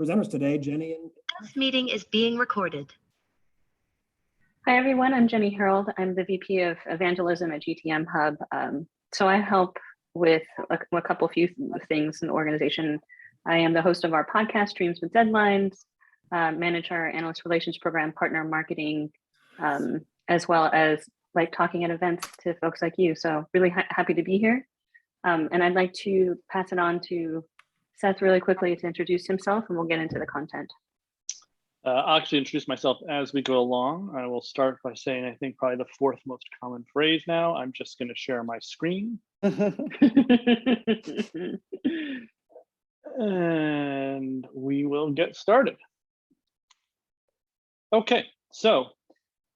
presenters today, Jenny and... This meeting is being recorded. Hi, everyone. I'm Jenny Herald. I'm the VP of Evangelism at Gtmhub. So I help with a couple few things in the organization. I am the host of our podcast, Streams with Deadlines, manage our analyst relations program, partner marketing, as well as like talking at events to folks like you. So really happy to be here. And I'd like to pass it on to Seth really quickly to introduce himself, and we'll get into the content. I'll actually introduce myself as we go along. I will start by saying, I think probably the fourth most common phrase now. I'm just going to share my screen. And we will get started. Okay, so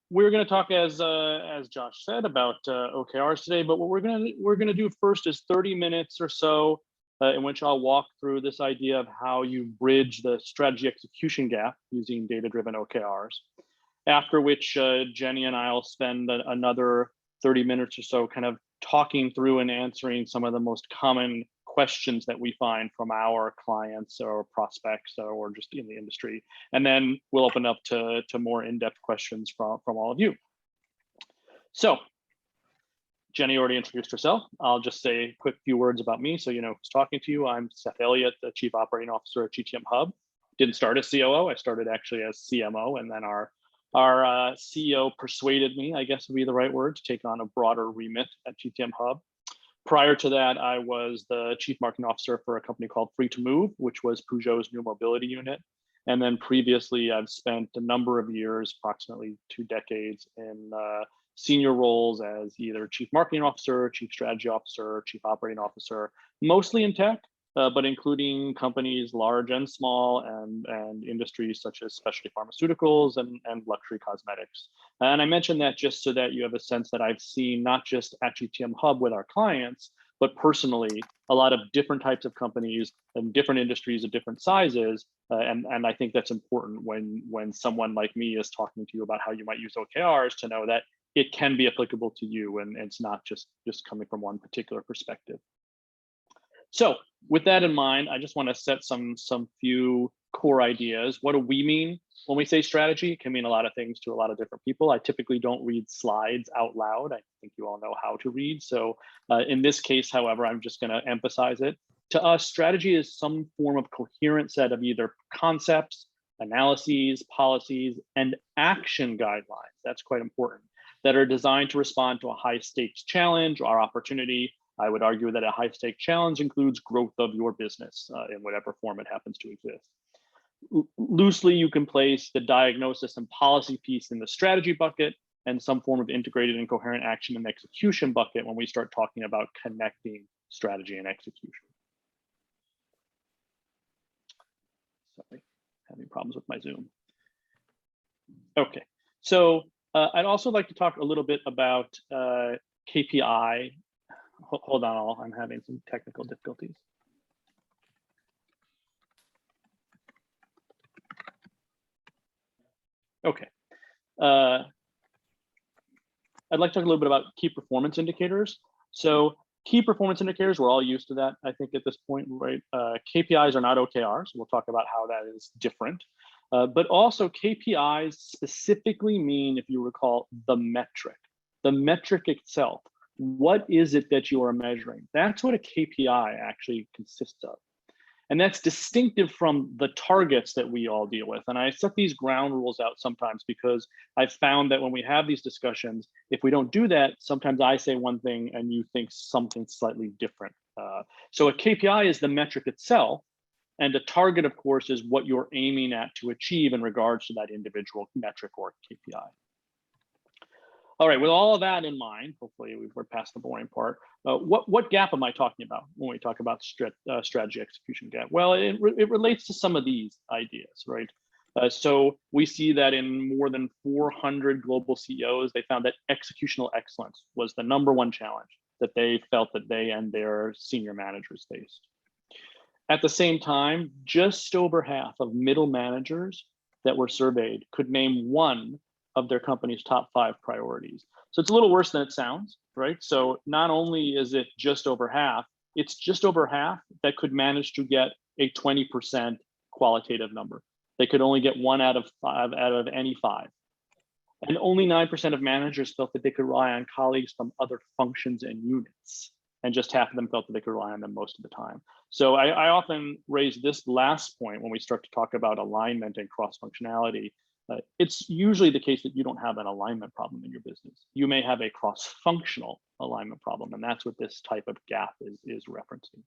we're going to talk, as Josh said, about OKRs today. But what we're going to do first is 30 minutes or so in which I'll walk through this idea of how you bridge the strategy execution gap using data-driven OKRs. After which Jenny and I will spend another 30 minutes or so kind of talking through and answering some of the most common questions that we find from our clients or prospects or just in the industry. And then we'll open up to more in-depth questions from all of you. So, Jenny already introduced herself. I'll just say a quick few words about me so you know who's talking to you. I'm Seth Elliott, the Chief Operating Officer at Gtmhub. Didn't start as COO, I started actually as CMO, and then our CEO persuaded me, I guess would be the right word, to take on a broader remit at Gtmhub. Prior to that, I was the Chief Marketing Officer for a company called Free2Move, which was Peugeot's new mobility unit. And then previously, I've spent a number of years, approximately 2 decades, in senior roles as either Chief Marketing Officer, Chief Strategy Officer, Chief Operating Officer, mostly in tech, but including companies large and small and industries such as specialty pharmaceuticals and luxury cosmetics. And I mention that just so that you have a sense that I've seen not just at Gtmhub with our clients, but personally, a lot of different types of companies and different industries of different sizes. And I think that's important when someone like me is talking to you about how you might use OKRs to know that it can be applicable to you and it's not just coming from one particular perspective. So with that in mind, I just want to set some few core ideas. What do we mean when we say strategy? It can mean a lot of things to a lot of different people. I typically don't read slides out loud. I think you all know how to read. So in this case, however, I'm just going to emphasize it. To us, strategy is some form of coherent set of either concepts, analyses, policies, and action guidelines. That's quite important, that are designed to respond to a high stakes challenge or opportunity. I would argue that a high stake challenge includes growth of your business in whatever form it happens to exist. Loosely, you can place the diagnosis and policy piece in the strategy bucket and some form of integrated and coherent action and execution bucket when we start talking about connecting strategy and execution. Sorry, having problems with my Zoom. Okay, so I'd also like to talk a little bit about KPI. Hold on, I'm having some technical difficulties. Okay. I'd like to talk a little bit about key performance indicators. So key performance indicators, we're all used to that, I think, at this point, right? KPIs are not OKRs. We'll talk about how that is different. But also KPIs specifically mean, if you recall, the metric itself. What is it that you are measuring? That's what a KPI actually consists of. And that's distinctive from the targets that we all deal with. And I set these ground rules out sometimes because I've found that when we have these discussions, if we don't do that, sometimes I say one thing and you think something slightly different. So a KPI is the metric itself. And a target, of course, is what you're aiming at to achieve in regards to that individual metric or KPI. All right, with all of that in mind, hopefully we're past the boring part. What gap am I talking about when we talk about strategy execution gap? Well, it relates to some of these ideas, right? So we see that in more than 400 global CEOs, they found that executional excellence was the #1 challenge that they felt that they and their senior managers faced. At the same time, just over half of middle managers that were surveyed could name one of their company's top 5 priorities. So it's a little worse than it sounds, right? So not only is it just over half, it's just over half that could manage to get a 20% qualitative number. They could only get 1 out of 5 out of any 5. And only 9% of managers felt that they could rely on colleagues from other functions and units. And just half of them felt that they could rely on them most of the time. So I often raise this last point when we start to talk about alignment and cross-functionality. It's usually the case that you don't have an alignment problem in your business. You may have a cross-functional alignment problem, and that's what this type of gap is referencing.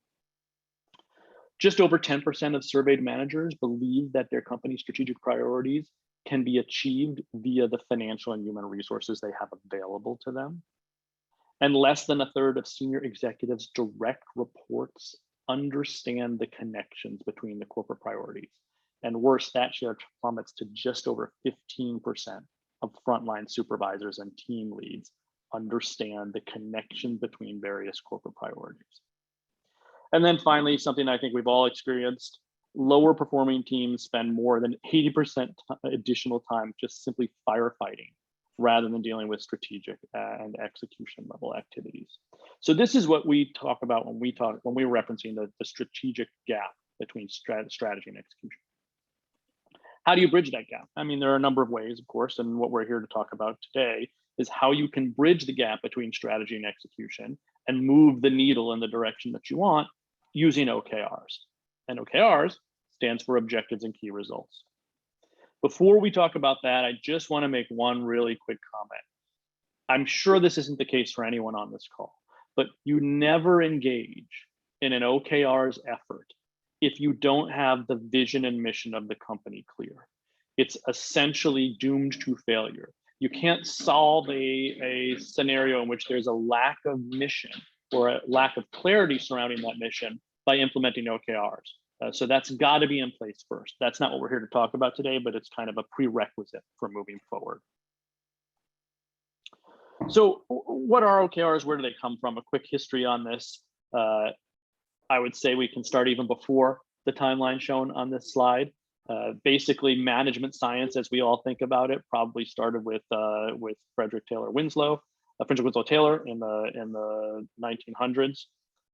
Just over 10% of surveyed managers believe that their company's strategic priorities can be achieved via the financial and human resources they have available to them. And less than a third of senior executives' direct reports understand the connections between the corporate priorities. And worse, that share plummets to just over 15% of frontline supervisors and team leads understand the connection between various corporate priorities. And then finally, something I think we've all experienced, lower performing teams spend more than 80% additional time just simply firefighting rather than dealing with strategic and execution level activities. So this is what we talk about when we're referencing the strategic gap between strategy and execution. How do you bridge that gap? I mean, there are a number of ways, of course, and what we're here to talk about today is how you can bridge the gap between strategy and execution and move the needle in the direction that you want using OKRs. And OKRs stands for objectives and key results. Before we talk about that, I just want to make one really quick comment. I'm sure this isn't the case for anyone on this call, but you never engage in an OKRs effort if you don't have the vision and mission of the company clear. It's essentially doomed to failure. You can't solve a scenario in which there's a lack of mission or a lack of clarity surrounding that mission by implementing OKRs. So that's got to be in place first. That's not what we're here to talk about today, but it's kind of a prerequisite for moving forward. So what are OKRs? Where do they come from? A quick history on this. I would say we can start even before the timeline shown on this slide. Basically, management science, as we all think about it, probably started with Frederick Winslow Taylor in the 1900s,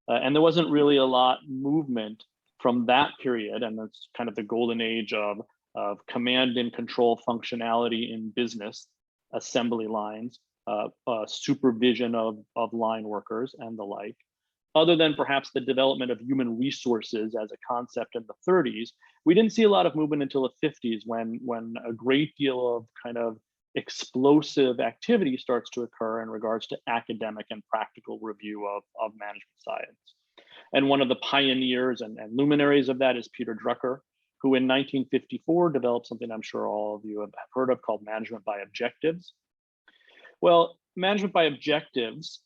and there wasn't really a lot movement from that period, and that's kind of the golden age of command and control functionality in business, assembly lines, supervision of line workers and the like. Other than perhaps the development of human resources as a concept in the 30s, we didn't see a lot of movement until the 50s when a great deal of kind of explosive activity starts to occur in regards to academic and practical review of management science. And one of the pioneers and luminaries of that is Peter Drucker, who in 1954 developed something I'm sure all of you have heard of called management by objectives. Well, management by objectives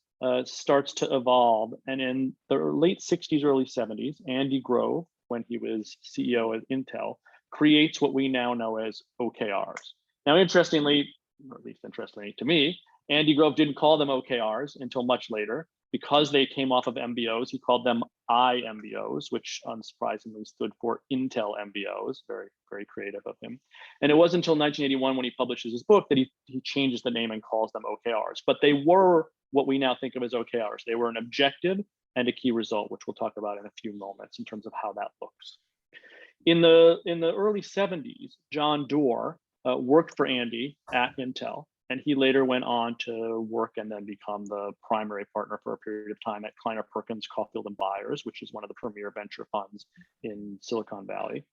starts to evolve, and in the late 60s, early 70s, Andy Grove, when he was CEO at Intel, creates what we now know as OKRs. Now, interestingly, or at least interestingly to me, Andy Grove didn't call them OKRs until much later. Because they came off of MBOs, he called them IMBOs, which unsurprisingly stood for Intel MBOs, very, very creative of him. And it wasn't until 1981 when he publishes his book that he changes the name and calls them OKRs. But they were what we now think of as OKRs. They were an objective and a key result, which we'll talk about in a few moments in terms of how that looks. In the early 70s, John Doerr worked for Andy at Intel, and he later went on to work and then become the primary partner for a period of time at Kleiner Perkins, Caulfield & Byers, which is one of the premier venture funds in Silicon Valley.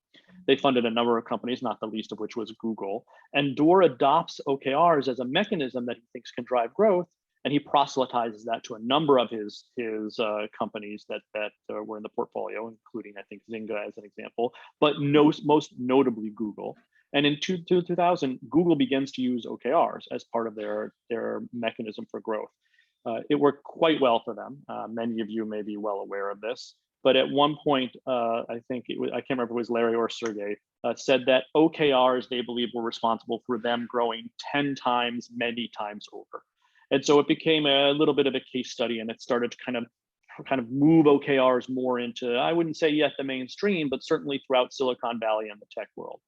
They funded a number of companies, not the least of which was Google. And Doerr adopts OKRs as a mechanism that he thinks can drive growth, and he proselytizes that to a number of his companies that were in the portfolio, including, I think, Zynga as an example, but most notably Google. And in 2000, Google begins to use OKRs as part of their mechanism for growth. It worked quite well for them. Many of you may be well aware of this. But at one point, I think I can't remember if it was Larry or Sergey, said that OKRs, they believe, were responsible for them growing 10 times, many times over. And so it became a little bit of a case study, and it started to kind of move OKRs more into, I wouldn't say yet the mainstream, but certainly throughout Silicon Valley and the tech world.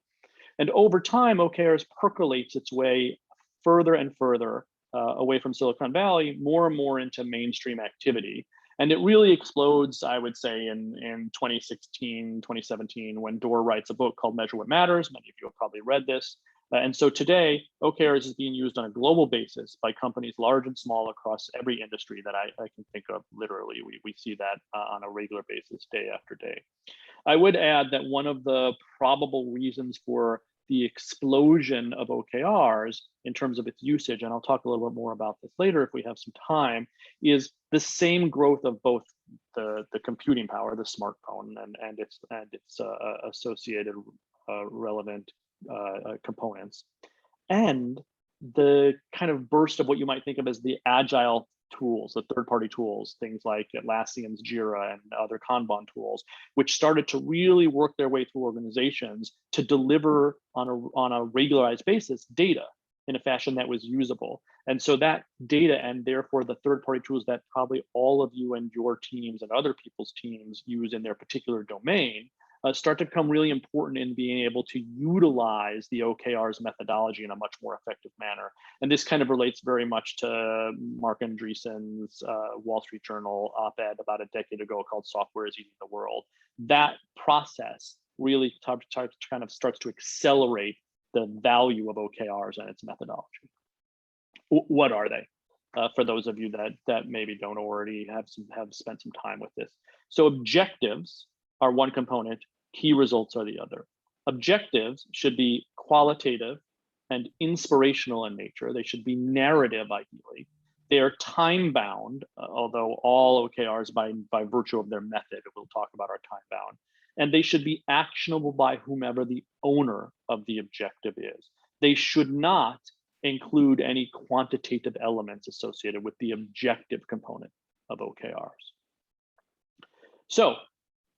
And over time, OKRs percolates its way further and further away from Silicon Valley, more and more into mainstream activity. And it really explodes, I would say, in 2016, 2017, when Doerr writes a book called Measure What Matters. Many of you have probably read this. And so today, OKRs is being used on a global basis by companies large and small across every industry that I can think of. Literally, we see that on a regular basis, day after day. I would add that one of the probable reasons for the explosion of OKRs in terms of its usage, and I'll talk a little bit more about this later if we have some time, is the same growth of both the computing power, the smartphone, and its associated relevant components, and the kind of burst of what you might think of as the agile tools, the third-party tools, things like Atlassian's Jira and other Kanban tools, which started to really work their way through organizations to deliver on a regularized basis data in a fashion that was usable. And so that data, and therefore the third-party tools that probably all of you and your teams and other people's teams use in their particular domain, start to become really important in being able to utilize the OKRs methodology in a much more effective manner. And this kind of relates very much to Mark Andreessen's Wall Street Journal op-ed about a decade ago called Software is Eating the World. That process really kind of starts to accelerate the value of OKRs and its methodology. What are they? For those of you that maybe don't already have spent some time with this. So objectives are one component, key results are the other. Objectives should be qualitative and inspirational in nature. They should be narrative, ideally. They are time-bound, although all OKRs by virtue of their method, we'll talk about, are time-bound. And they should be actionable by whomever the owner of the objective is. They should not include any quantitative elements associated with the objective component of OKRs. So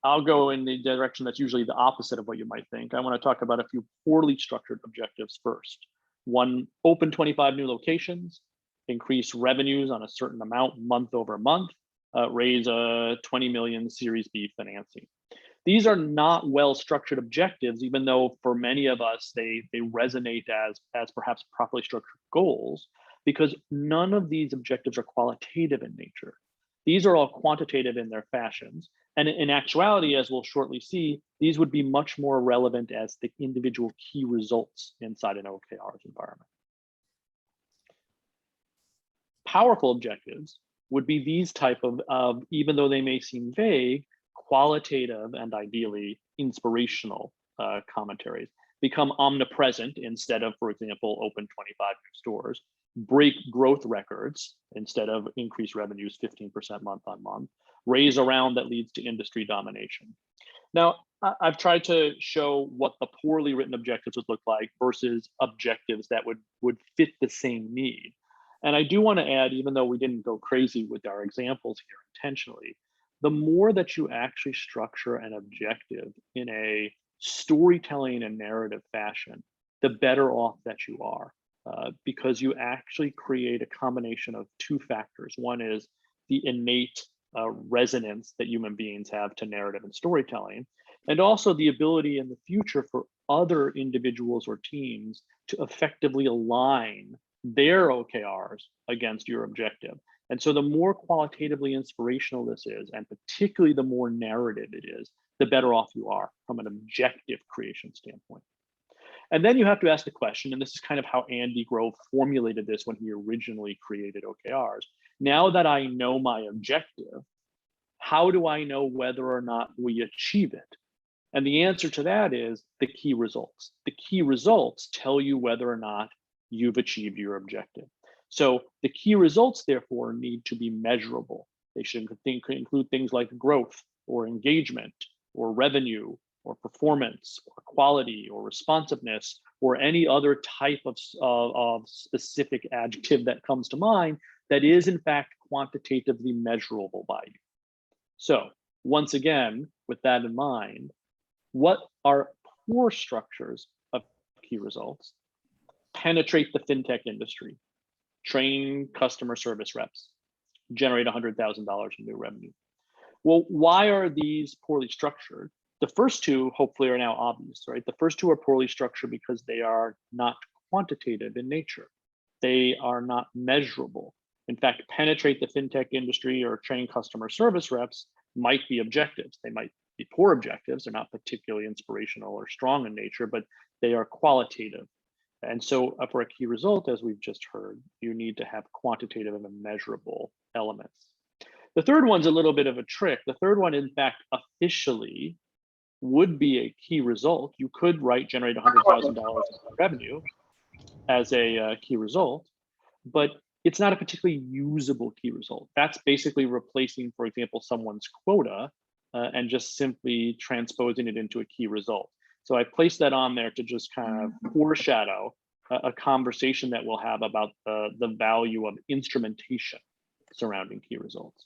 I'll go in the direction that's usually the opposite of what you might think. I want to talk about a few poorly structured objectives first. One, open 25 new locations, increase revenues on a certain amount month over month, raise a 20 million Series B financing. These are not well-structured objectives, even though for many of us, they resonate as perhaps properly structured goals, because none of these objectives are qualitative in nature. These are all quantitative in their fashions. And in actuality, as we'll shortly see, these would be much more relevant as the individual key results inside an OKRs environment. Powerful objectives would be these type of, even though they may seem vague, qualitative and ideally inspirational commentaries. Become omnipresent instead of, for example, open 25 new stores. Break growth records instead of increase revenues 15% month on month. Raise a round that leads to industry domination. Now, I've tried to show what the poorly written objectives would look like versus objectives that would fit the same need. And I do want to add, even though we didn't go crazy with our examples here intentionally, the more that you actually structure an objective in a storytelling and narrative fashion, the better off that you are, because you actually create a combination of two factors. One is the innate resonance that human beings have to narrative and storytelling, and also the ability in the future for other individuals or teams to effectively align their OKRs against your objective. And so the more qualitatively inspirational this is, and particularly the more narrative it is, the better off you are from an objective creation standpoint. And then you have to ask the question, and this is kind of how Andy Grove formulated this when he originally created OKRs. Now that I know my objective, how do I know whether or not we achieve it? And the answer to that is the key results. The key results tell you whether or not you've achieved your objective. So the key results, therefore, need to be measurable. They should include things like growth or engagement or revenue or performance or quality or responsiveness or any other type of specific adjective that comes to mind that is in fact quantitatively measurable by you. So once again, with that in mind, what are poor structures of key results? Penetrate the fintech industry, train customer service reps, generate $100,000 in new revenue. Well, why are these poorly structured? The first two hopefully are now obvious, right? The first two are poorly structured because they are not quantitative in nature. They are not measurable. In fact, penetrate the fintech industry or train customer service reps might be objectives. They might be poor objectives. They're not particularly inspirational or strong in nature, but they are qualitative. And so for a key result, as we've just heard, you need to have quantitative and measurable elements. The third one's a little bit of a trick. The third one, in fact, officially would be a key result. You could generate $100,000 in revenue as a key result, but it's not a particularly usable key result. That's basically replacing, for example, someone's quota and just simply transposing it into a key result. So I placed that on there to just kind of foreshadow a conversation that we'll have about the value of instrumentation surrounding key results.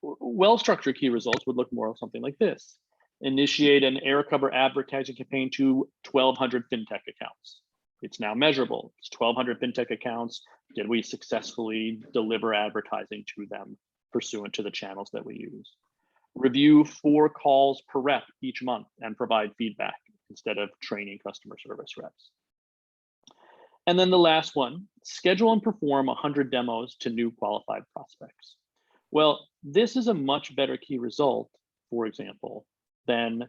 Well-structured key results would look more something like this. Initiate an air cover advertising campaign to 1,200 fintech accounts. It's now measurable. It's 1,200 fintech accounts. Did we successfully deliver advertising to them pursuant to the channels that we use? Review 4 calls per rep each month and provide feedback instead of training customer service reps. And then the last one, schedule and perform 100 demos to new qualified prospects. Well, this is a much better key result, for example, than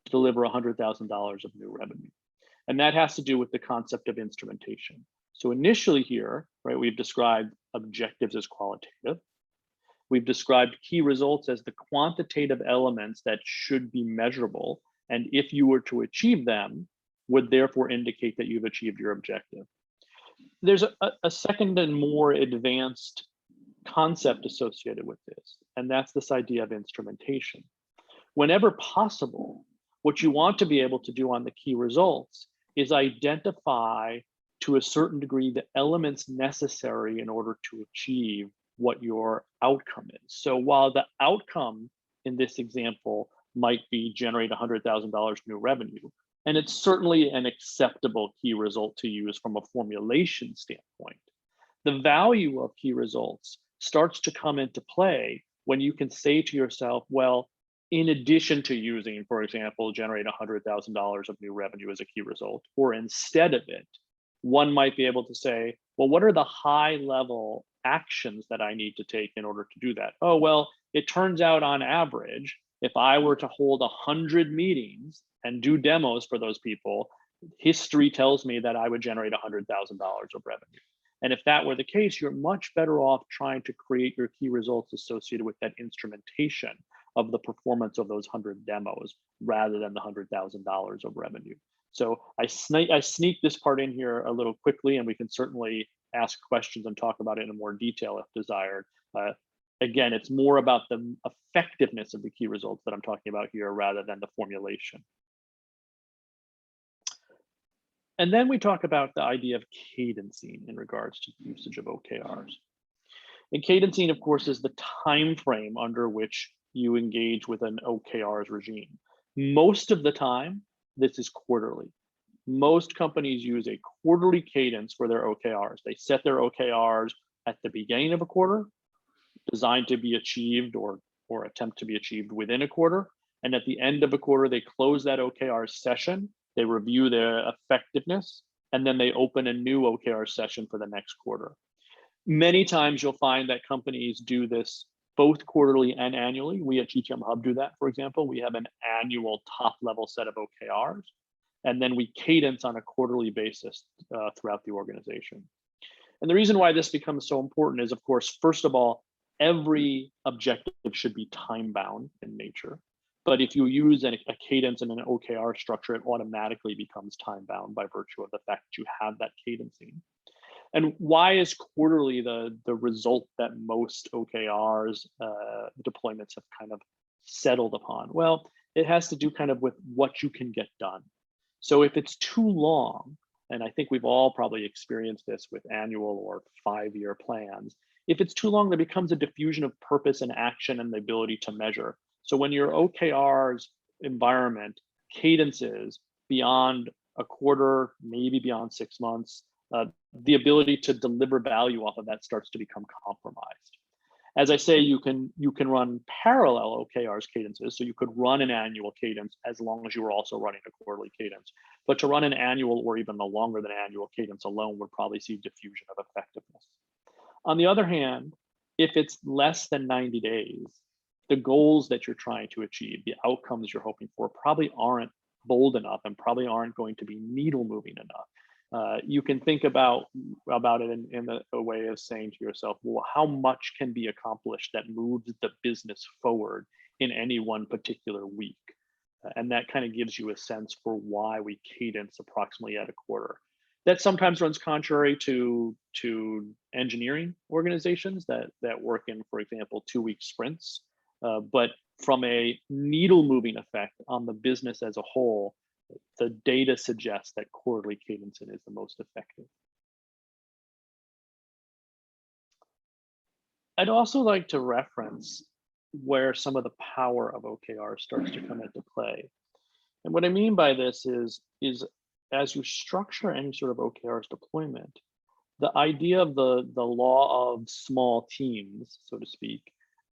deliver $100,000 of new revenue. And that has to do with the concept of instrumentation. So initially here, right, we've described objectives as qualitative. We've described key results as the quantitative elements that should be measurable. And if you were to achieve them, would therefore indicate that you've achieved your objective. There's a second and more advanced concept associated with this, and that's this idea of instrumentation. Whenever possible, what you want to be able to do on the key results is identify to a certain degree the elements necessary in order to achieve what your outcome is. So while the outcome in this example might be generate $100,000 new revenue, and it's certainly an acceptable key result to use from a formulation standpoint, the value of key results starts to come into play when you can say to yourself, well, in addition to using, for example, generate $100,000 of new revenue as a key result, or instead of it, one might be able to say, well, what are the high level actions that I need to take in order to do that? Oh, well, it turns out on average, if I were to hold 100 meetings and do demos for those people, history tells me that I would generate $100,000 of revenue. And if that were the case, you're much better off trying to create your key results associated with that instrumentation of the performance of those 100 demos rather than the $100,000 of revenue. So I sneak this part in here a little quickly, and we can certainly ask questions and talk about it in more detail if desired. Again, it's more about the effectiveness of the key results that I'm talking about here rather than the formulation. And then we talk about the idea of cadencing in regards to the usage of OKRs. And cadencing, of course, is the time frame under which you engage with an OKRs regime. Most of the time, this is quarterly. Most companies use a quarterly cadence for their OKRs. They set their OKRs at the beginning of a quarter, designed to be achieved or attempt to be achieved within a quarter. And at the end of a quarter, they close that OKR session, they review their effectiveness, and then they open a new OKR session for the next quarter. Many times you'll find that companies do this both quarterly and annually. We at Gtmhub do that, for example. We have an annual top level set of OKRs, and then we cadence on a quarterly basis throughout the organization. And the reason why this becomes so important is, of course, first of all, every objective should be time bound in nature. But if you use a cadence and an OKR structure, it automatically becomes time bound by virtue of the fact that you have that cadencing. And why is quarterly the result that most OKRs deployments have kind of settled upon? Well, it has to do kind of with what you can get done. So if it's too long, and I think we've all probably experienced this with annual or 5-year plans, if it's too long, there becomes a diffusion of purpose and action and the ability to measure. So when your OKRs environment cadences beyond a quarter, maybe beyond 6 months, the ability to deliver value off of that starts to become compromised. As I say, you can run parallel OKRs cadences. So you could run an annual cadence as long as you were also running a quarterly cadence. But to run an annual or even a longer than annual cadence alone would probably see diffusion of effectiveness. On the other hand, if it's less than 90 days, the goals that you're trying to achieve, the outcomes you're hoping for, probably aren't bold enough and probably aren't going to be needle moving enough. You can think about it in a way of saying to yourself, well, how much can be accomplished that moves the business forward in any one particular week? And that kind of gives you a sense for why we cadence approximately at a quarter. That sometimes runs contrary to engineering organizations that work in, for example, 2-week sprints. But from a needle moving effect on the business as a whole, the data suggests that quarterly cadencing is the most effective. I'd also like to reference where some of the power of OKR starts to come into play. And what I mean by this is as you structure any sort of OKRs deployment, the idea of the law of small teams, so to speak,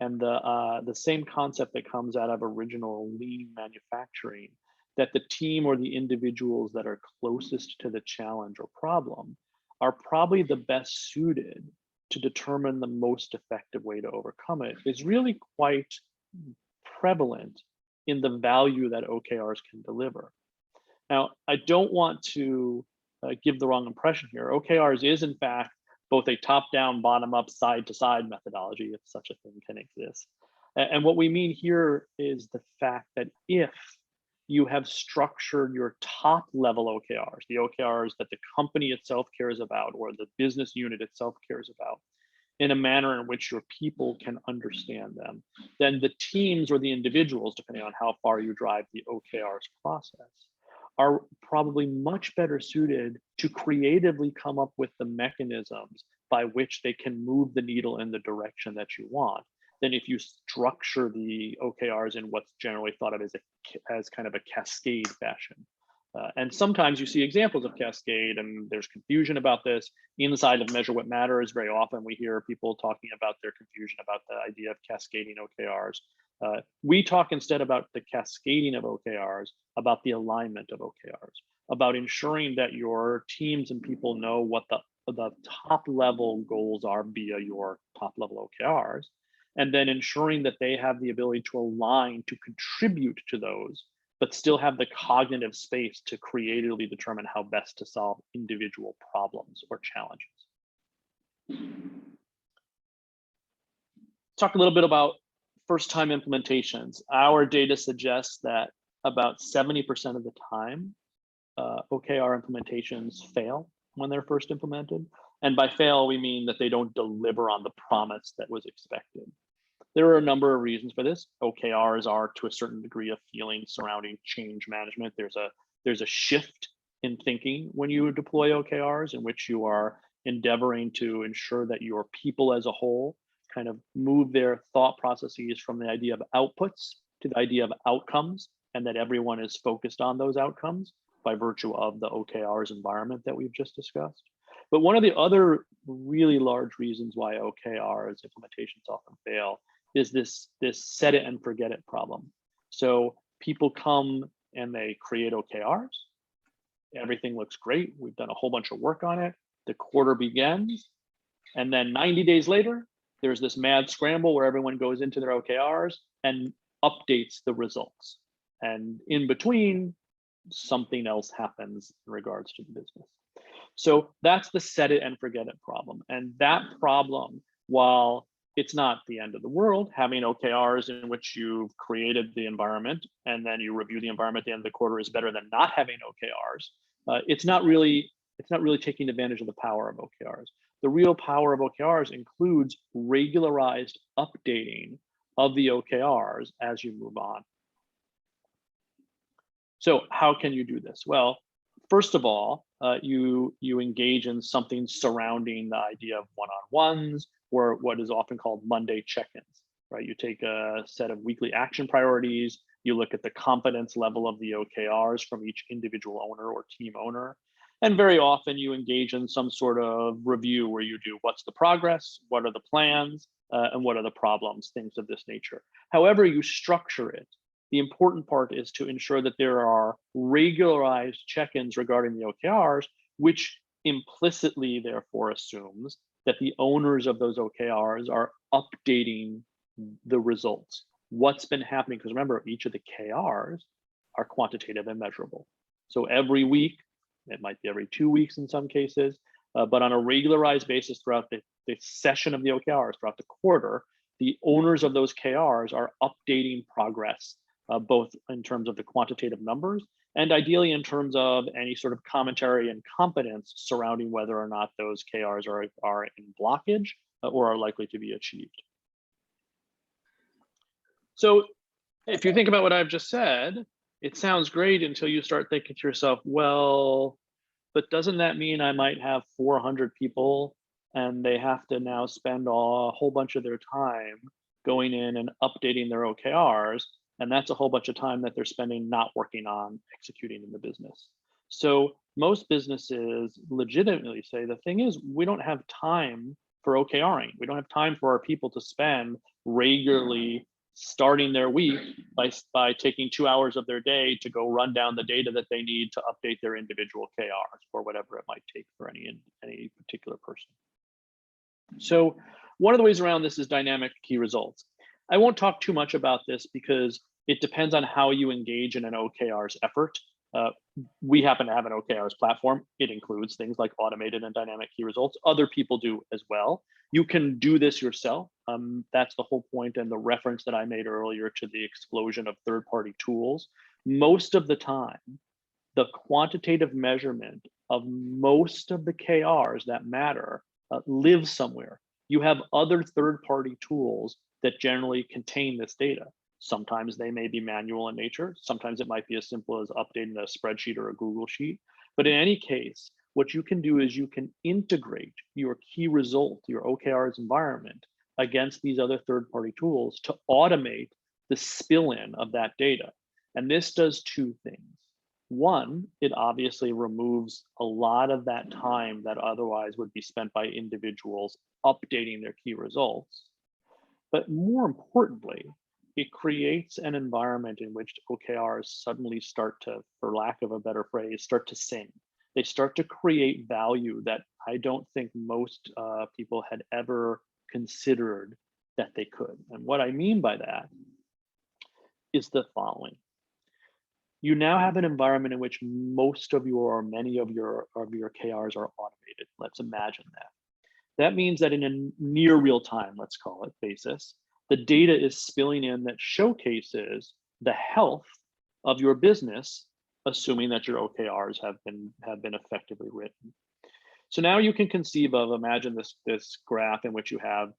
and the same concept that comes out of original lean manufacturing, that the team or the individuals that are closest to the challenge or problem are probably the best suited to determine the most effective way to overcome it, is really quite prevalent in the value that OKRs can deliver. Now, I don't want to give the wrong impression here. OKRs is in fact both a top-down, bottom-up, side-to-side methodology, if such a thing can exist. And what we mean here is the fact that if you have structured your top-level OKRs, the OKRs that the company itself cares about or the business unit itself cares about, in a manner in which your people can understand them, then the teams or the individuals, depending on how far you drive the OKRs process, are probably much better suited to creatively come up with the mechanisms by which they can move the needle in the direction that you want, than if you structure the OKRs in what's generally thought of as kind of a cascade fashion. And sometimes you see examples of cascade, and there's confusion about this. Inside of Measure What Matters, very often we hear people talking about their confusion about the idea of cascading OKRs. We talk instead about the cascading of OKRs, about the alignment of OKRs, about ensuring that your teams and people know what the top level goals are via your top level OKRs, and then ensuring that they have the ability to align to contribute to those, but still have the cognitive space to creatively determine how best to solve individual problems or challenges. Talk a little bit about first-time implementations. Our data suggests that about 70% of the time, OKR implementations fail when they're first implemented. And by fail, we mean that they don't deliver on the promise that was expected. There are a number of reasons for this. OKRs are, to a certain degree, a feeling surrounding change management. There's a shift in thinking when you deploy OKRs, in which you are endeavoring to ensure that your people as a whole kind of move their thought processes from the idea of outputs to the idea of outcomes, and that everyone is focused on those outcomes by virtue of the OKRs environment that we've just discussed. But one of the other really large reasons why OKRs implementations often fail is this set it and forget it problem. So people come and they create OKRs. Everything looks great. We've done a whole bunch of work on it. The quarter begins. And then 90 days later, there's this mad scramble where everyone goes into their OKRs and updates the results. And in between, something else happens in regards to the business. So that's the set it and forget it problem. And that problem, while it's not the end of the world, having OKRs in which you've created the environment and then you review the environment at the end of the quarter is better than not having OKRs. It's not really taking advantage of the power of OKRs. The real power of OKRs includes regularized updating of the OKRs as you move on. So how can you do this? Well, first of all, you engage in something surrounding the idea of one-on-ones, or what is often called Monday check-ins, right? You take a set of weekly action priorities, you look at the confidence level of the OKRs from each individual owner or team owner, and very often you engage in some sort of review where you do what's the progress, what are the plans, and what are the problems, things of this nature. However you structure it, the important part is to ensure that there are regularized check-ins regarding the OKRs, which implicitly therefore assumes that the owners of those OKRs are updating the results. What's been happening, because remember, each of the KRs are quantitative and measurable. So every week, it might be every 2 weeks in some cases, but on a regularized basis throughout the session of the OKRs, throughout the quarter, the owners of those KRs are updating progress, both in terms of the quantitative numbers and ideally in terms of any sort of commentary and competence surrounding whether or not those KRs are in blockage or are likely to be achieved. So if you think about what I've just said, it sounds great until you start thinking to yourself, well, but doesn't that mean I might have 400 people and they have to now spend a whole bunch of their time going in and updating their OKRs? And that's a whole bunch of time that they're spending not working on executing in the business. So most businesses legitimately say, the thing is, we don't have time for OKRing. We don't have time for our people to spend regularly starting their week by taking 2 hours of their day to go run down the data that they need to update their individual KRs or whatever it might take for any particular person. So one of the ways around this is dynamic key results. I won't talk too much about this because it depends on how you engage in an OKRs effort. We happen to have an OKRs platform. It includes things like automated and dynamic key results. Other people do as well. You can do this yourself. That's the whole point and the reference that I made earlier to the explosion of third-party tools. Most of the time, the quantitative measurement of most of the KRs that matter lives somewhere. You have other third-party tools that generally contain this data. Sometimes they may be manual in nature. Sometimes it might be as simple as updating a spreadsheet or a Google Sheet. But in any case, what you can do is you can integrate your key result, your OKRs environment, against these other third-party tools to automate the spill-in of that data. And this does two things. One, it obviously removes a lot of that time that otherwise would be spent by individuals updating their key results. But more importantly, it creates an environment in which OKRs suddenly start to, for lack of a better phrase, start to sing. They start to create value that I don't think most people had ever considered that they could. And what I mean by that is the following. You now have an environment in which most of your, or many of your KRs are automated. Let's imagine that. That means that in a near real time, let's call it, basis, the data is spilling in that showcases the health of your business, assuming that your OKRs have been effectively written. So now you can conceive of, imagine this graph in which you have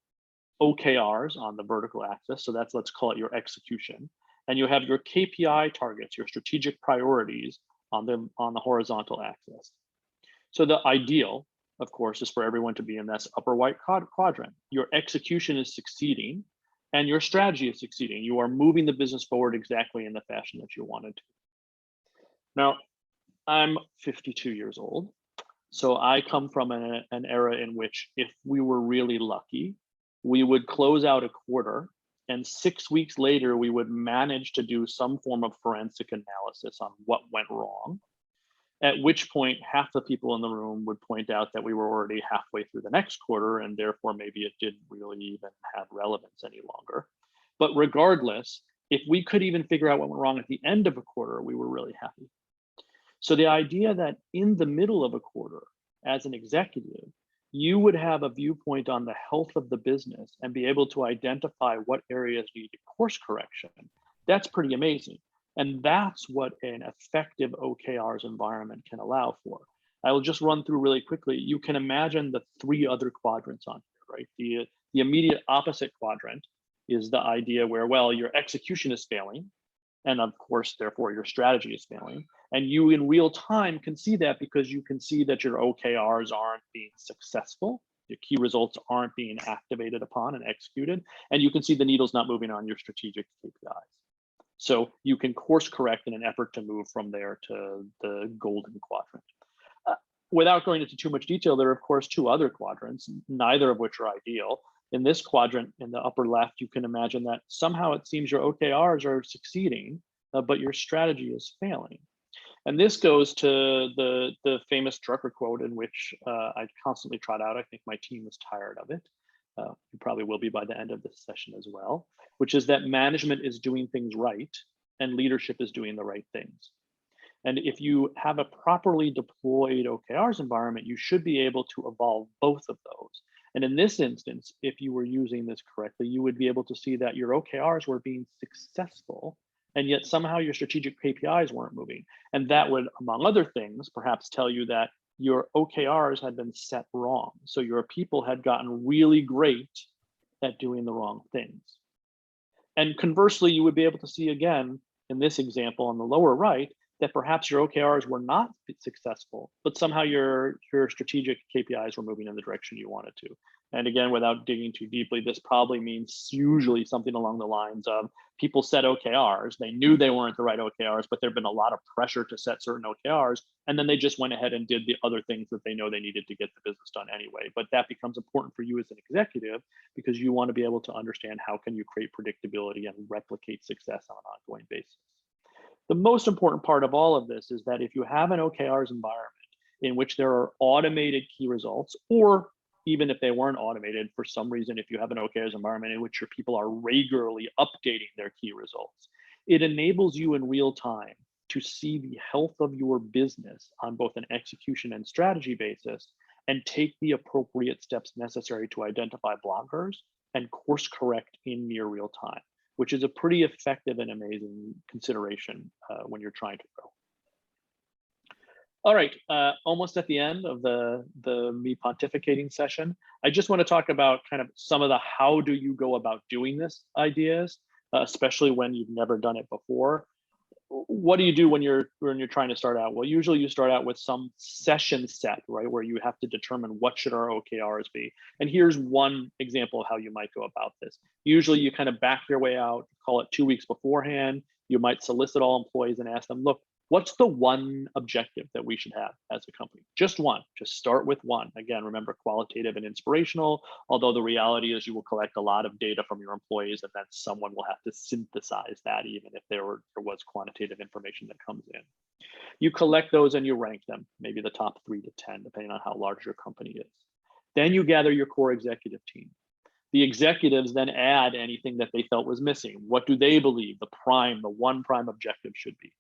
OKRs on the vertical axis. So that's, let's call it your execution. And you have your KPI targets, your strategic priorities on the horizontal axis. So the ideal, of course, is for everyone to be in this upper right quadrant. Your execution is succeeding and your strategy is succeeding. You are moving the business forward exactly in the fashion that you wanted to. Now, I'm 52 years old. So I come from an era in which if we were really lucky, we would close out a quarter and 6 weeks later, we would manage to do some form of forensic analysis on what went wrong. At which point, half the people in the room would point out that we were already halfway through the next quarter, and therefore maybe it didn't really even have relevance any longer. But regardless, if we could even figure out what went wrong at the end of a quarter, we were really happy. So the idea that in the middle of a quarter, as an executive, you would have a viewpoint on the health of the business and be able to identify what areas needed course correction, that's pretty amazing. And that's what an effective OKRs environment can allow for. I will just run through really quickly. You can imagine the three other quadrants on here, right? The immediate opposite quadrant is the idea where, well, your execution is failing. And of course, therefore, your strategy is failing. And you in real time can see that because you can see that your OKRs aren't being successful. Your key results aren't being activated upon and executed. And you can see the needle's not moving on your strategic KPIs. So you can course correct in an effort to move from there to the golden quadrant. Without going into too much detail, there are of course two other quadrants, neither of which are ideal. In this quadrant, in the upper left, you can imagine that somehow it seems your OKRs are succeeding, but your strategy is failing. And this goes to the famous Drucker quote, in which I constantly trot out. I think my team is tired of it. You probably will be by the end of this session as well, which is that management is doing things right and leadership is doing the right things. And if you have a properly deployed OKRs environment, you should be able to evolve both of those. And in this instance, if you were using this correctly, you would be able to see that your OKRs were being successful, and yet somehow your strategic KPIs weren't moving. And that would, among other things, perhaps tell you that your OKRs had been set wrong. So your people had gotten really great at doing the wrong things. And conversely, you would be able to see again, in this example on the lower right, that perhaps your OKRs were not successful, but somehow your strategic KPIs were moving in the direction you wanted to. And again, without digging too deeply, this probably means usually something along the lines of people set OKRs, they knew they weren't the right OKRs, but there'd been a lot of pressure to set certain OKRs, and then they just went ahead and did the other things that they know they needed to get the business done anyway. But that becomes important for you as an executive, because you want to be able to understand how can you create predictability and replicate success on an ongoing basis. The most important part of all of this is that if you have an OKRs environment in which there are automated key results, or even if they weren't automated for some reason, if you have an OKRs environment in which your people are regularly updating their key results, it enables you in real time to see the health of your business on both an execution and strategy basis, and take the appropriate steps necessary to identify blockers and course correct in near real time, which is a pretty effective and amazing consideration when you're trying to grow. All right, almost at the end of the me pontificating session, I just want to talk about kind of some of the how do you go about doing this ideas, especially when you've never done it before. What do you do when you're trying to start out? Well, usually you start out with some session set, right, where you have to determine what should our OKRs be. And here's one example of how you might go about this. Usually you kind of back your way out, call it 2 weeks beforehand. You might solicit all employees and ask them, look, what's the one objective that we should have as a company? Just one, just start with one. Again, remember, qualitative and inspirational, although the reality is you will collect a lot of data from your employees, and then someone will have to synthesize that, even if there was quantitative information that comes in. You collect those and you rank them, maybe the top 3 to 10, depending on how large your company is. Then you gather your core executive team. The executives then add anything that they felt was missing. What do they believe the one prime objective should be?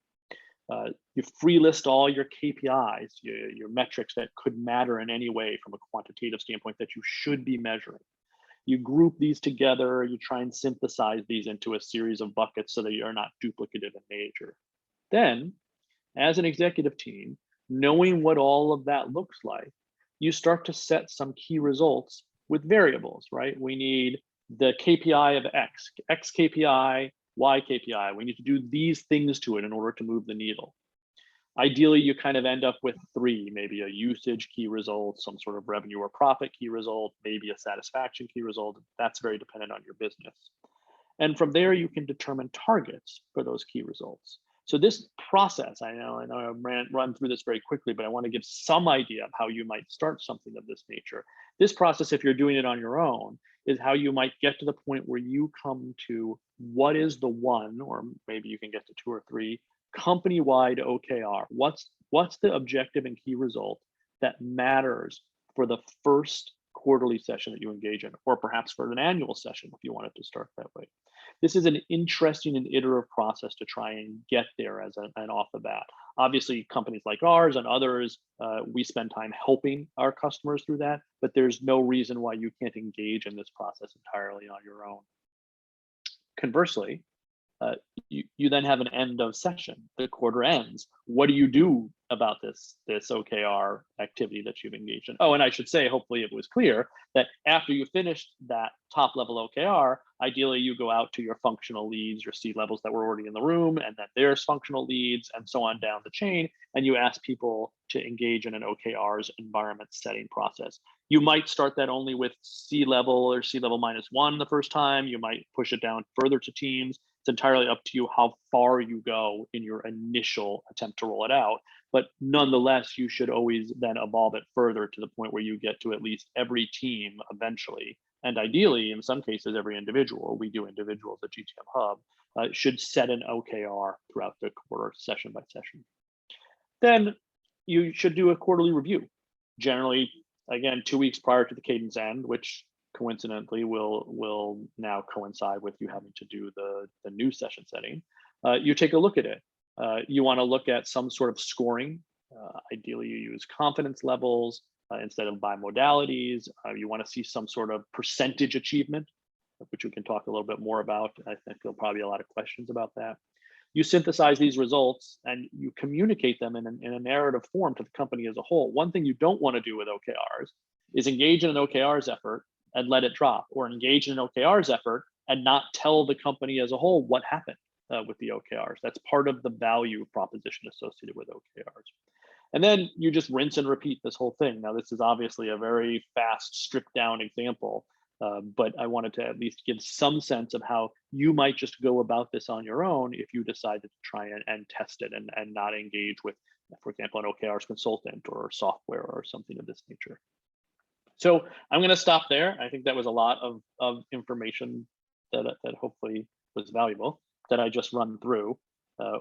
You free list all your KPIs, your metrics that could matter in any way from a quantitative standpoint that you should be measuring. You group these together, you try and synthesize these into a series of buckets so that you're not duplicative in nature. Then, as an executive team, knowing what all of that looks like, you start to set some key results with variables, right? We need the KPI of X KPI, Y KPI. We need to do these things to it in order to move the needle. Ideally, you kind of end up with 3, maybe a usage key result, some sort of revenue or profit key result, maybe a satisfaction key result. That's very dependent on your business. And from there, you can determine targets for those key results. So this process, I know I run through this very quickly, but I want to give some idea of how you might start something of this nature. This process, if you're doing it on your own, is how you might get to the point where you come to what is the one, or maybe you can get to 2 or 3, company-wide OKR. What's the objective and key result that matters for the first quarterly session that you engage in, or perhaps for an annual session if you wanted to start that way. This is an interesting and iterative process to try and get there as an off the bat. Obviously, companies like ours and others, we spend time helping our customers through that, but there's no reason why you can't engage in this process entirely on your own. Conversely, you then have an end of session. The quarter ends. What do you do about this OKR activity that you've engaged in? Oh, and I should say, hopefully it was clear that after you finished that top level OKR, ideally you go out to your functional leads, your C-levels that were already in the room, and then there's functional leads and so on down the chain, and you ask people to engage in an OKRs environment setting process. You might start that only with C-level or C-level -1 the first time. You might push it down further to teams. It's entirely up to you how far you go in your initial attempt to roll it out. But nonetheless, you should always then evolve it further to the point where you get to at least every team eventually. And ideally, in some cases, every individual, we do individuals at Gtmhub, should set an OKR throughout the quarter, session by session. then you should do a quarterly review. Generally, again, 2 weeks prior to the cadence end, which coincidentally will now coincide with you having to do the new session setting. You take a look at it. You want to look at some sort of scoring. Ideally, you use confidence levels instead of by modalities. You want to see some sort of percentage achievement, which we can talk a little bit more about. I think there'll probably be a lot of questions about that. You synthesize these results and you communicate them in a narrative form to the company as a whole. One thing you don't want to do with OKRs is engage in an OKRs effort and let it drop, or engage in an OKRs effort and not tell the company as a whole what happened with the OKRs. That's part of the value proposition associated with OKRs. And then you just rinse and repeat this whole thing. Now, this is obviously a very fast, stripped down example, but I wanted to at least give some sense of how you might just go about this on your own if you decided to try and test it and not engage with, for example, an OKRs consultant or software or something of this nature. So I'm going to stop there. I think that was a lot of information that hopefully was valuable that I just run through.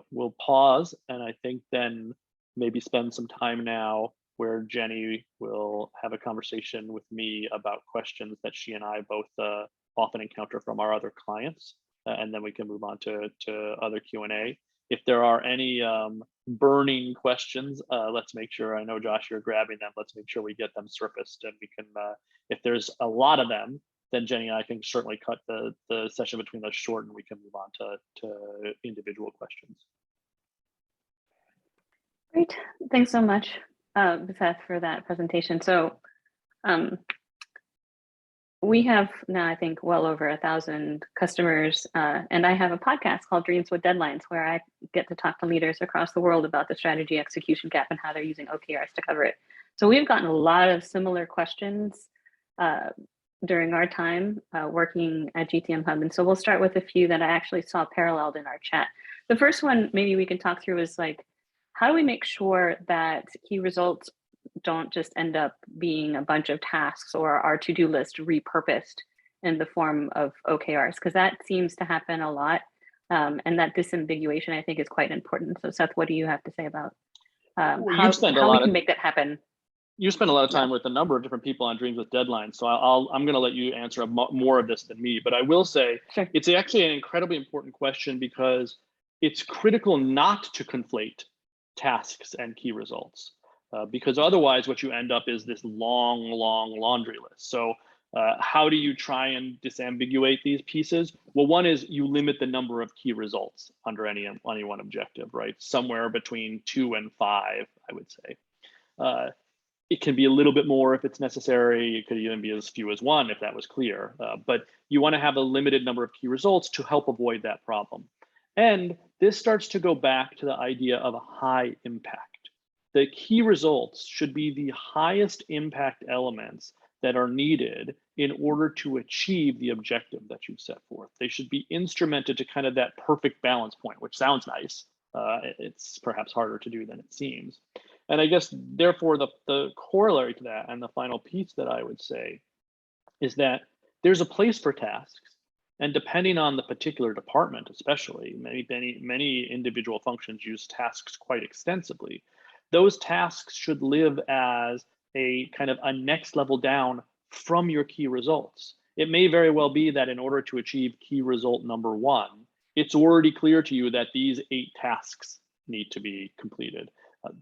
We'll pause, and I think then maybe spend some time now where Jenny will have a conversation with me about questions that she and I both often encounter from our other clients, and then we can move on to other Q&A. If there are any burning questions, let's make sure, I know Josh, you're grabbing them, let's make sure we get them surfaced, and we can, if there's a lot of them, then Jenny and I can certainly cut the session between us short and we can move on to individual questions. Great, thanks so much, Seth, for that presentation. So we have now, I think, well over 1,000 customers, and I have a podcast called Dreams with Deadlines, where I get to talk to leaders across the world about the strategy execution gap and how they're using OKRs to cover it. So we've gotten a lot of similar questions during our time working at Gtmhub, and so we'll start with a few that I actually saw paralleled in our chat. The first one maybe we can talk through is like, how do we make sure that key results don't just end up being a bunch of tasks or our to-do list repurposed in the form of OKRs? Because that seems to happen a lot. And that disambiguation, I think, is quite important. So Seth, what do you have to say about how we can make that happen? You spend a lot of time with a number of different people on Dreams with Deadlines. So I'm going to let you answer more of this than me. But I will say, sure, it's actually an incredibly important question because it's critical not to conflate tasks and key results. Because otherwise what you end up is this long laundry list. So how do you try and disambiguate these pieces? Well, one is you limit the number of key results under any one objective, right? Somewhere between 2 and 5, I would say. It can be a little bit more if it's necessary. It could even be as few as 1 if that was clear. But you want to have a limited number of key results to help avoid that problem. And this starts to go back to the idea of a high impact. The key results should be the highest impact elements that are needed in order to achieve the objective that you've set forth. They should be instrumented to kind of that perfect balance point, which sounds nice. It's perhaps harder to do than it seems. And I guess, therefore, the corollary to that and the final piece that I would say is that there's a place for tasks. And depending on the particular department, especially, many individual functions use tasks quite extensively. Those tasks should live as a kind of a next level down from your key results. It may very well be that in order to achieve key result number 1, it's already clear to you that these 8 tasks need to be completed.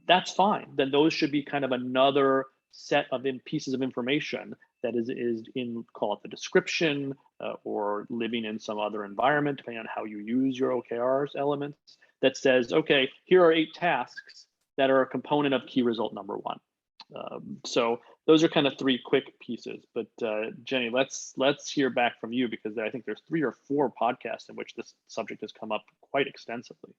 That's fine. Then those should be kind of another set of pieces of information that is in, call it the description, or living in some other environment, depending on how you use your OKRs elements, that says, okay, here are 8 tasks that are a component of key result number 1. So those are kind of 3 quick pieces. But Jenny, let's hear back from you, because I think there's 3 or 4 podcasts in which this subject has come up quite extensively.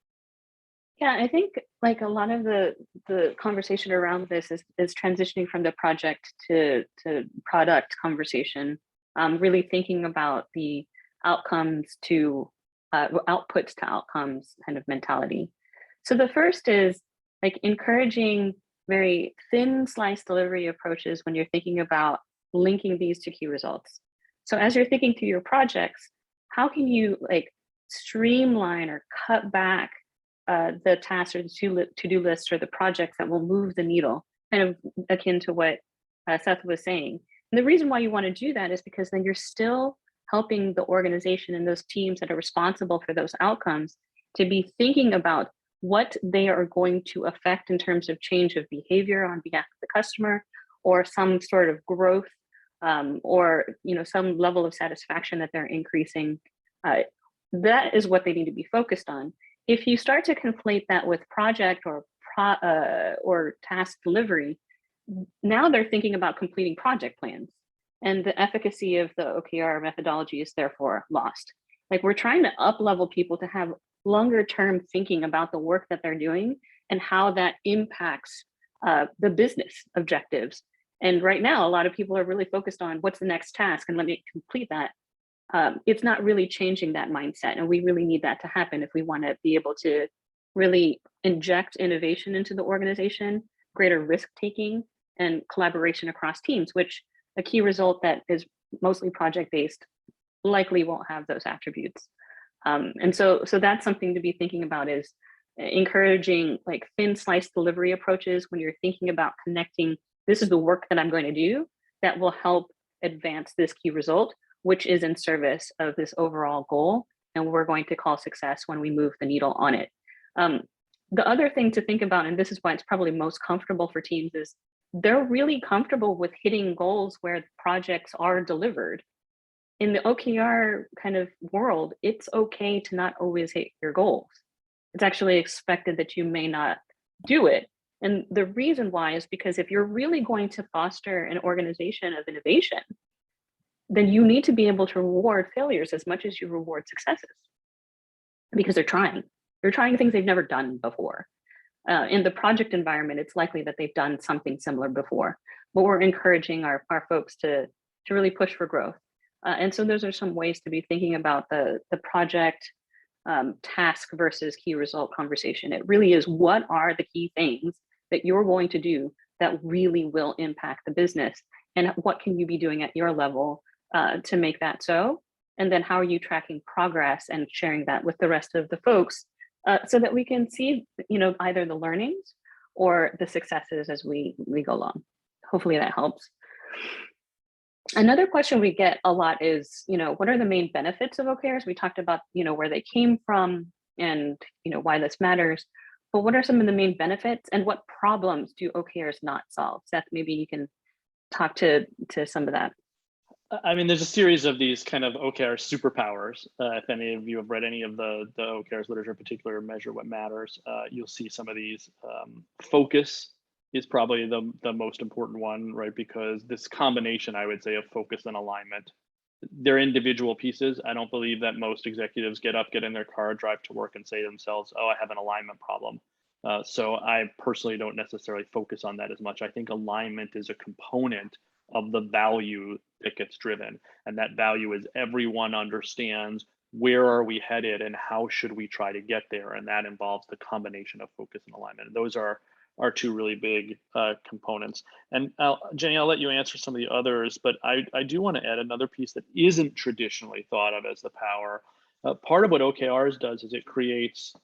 Yeah, I think like a lot of the conversation around this is transitioning from the project to product conversation, really thinking about the outcomes to outputs to outcomes kind of mentality. So the first is like encouraging very thin slice delivery approaches when you're thinking about linking these to key results. So as you're thinking through your projects, how can you like streamline or cut back the tasks or the to-do lists or the projects that will move the needle, kind of akin to what Seth was saying. And the reason why you want to do that is because then you're still helping the organization and those teams that are responsible for those outcomes to be thinking about what they are going to affect in terms of change of behavior on behalf of the customer, or some sort of growth, or some level of satisfaction that they're increasing. That is what they need to be focused on. If you start to conflate that with project or task delivery, now they're thinking about completing project plans, and the efficacy of the OKR methodology is therefore lost. Like, we're trying to up-level people to have longer term thinking about the work that they're doing and how that impacts the business objectives. And right now, a lot of people are really focused on what's the next task and let me complete that. It's not really changing that mindset. And we really need that to happen if we want to be able to really inject innovation into the organization, greater risk taking, and collaboration across teams, which a key result that is mostly project-based likely won't have those attributes. And so that's something to be thinking about, is encouraging like thin slice delivery approaches when you're thinking about connecting, this is the work that I'm going to do that will help advance this key result, which is in service of this overall goal, and we're going to call success when we move the needle on it. The other thing to think about, and this is why it's probably most comfortable for teams, is they're really comfortable with hitting goals where projects are delivered. In the OKR kind of world, it's okay to not always hit your goals. It's actually expected that you may not do it. And the reason why is because if you're really going to foster an organization of innovation, then you need to be able to reward failures as much as you reward successes, because they're trying things they've never done before. In the project environment, it's likely that they've done something similar before, but we're encouraging our folks to really push for growth. And so those are some ways to be thinking about the project task versus key result conversation. It really is, what are the key things that you're going to do that really will impact the business, and what can you be doing at your level to make that so? And then how are you tracking progress and sharing that with the rest of the folks so that we can see, either the learnings or the successes as we go along. Hopefully that helps. Another question we get a lot is, what are the main benefits of OKRs? We talked about, where they came from and, why this matters, but what are some of the main benefits, and what problems do OKRs not solve? Seth, maybe you can talk to some of that. I mean, there's a series of these kind of OKR superpowers. If any of you have read any of the OKRs literature, in particular, Measure What Matters, you'll see some of these. Focus is probably the most important one, right? Because this combination, I would say, of focus and alignment, they're individual pieces. I don't believe that most executives get up, get in their car, drive to work and say to themselves, oh, I have an alignment problem. So I personally don't necessarily focus on that as much. I think alignment is a component of the value that gets driven. And that value is everyone understands where are we headed and how should we try to get there. And that involves the combination of focus and alignment. And those are two really big components. And Jenny, I'll let you answer some of the others, but I do want to add another piece that isn't traditionally thought of as the power. Part of what OKRs does is it creates,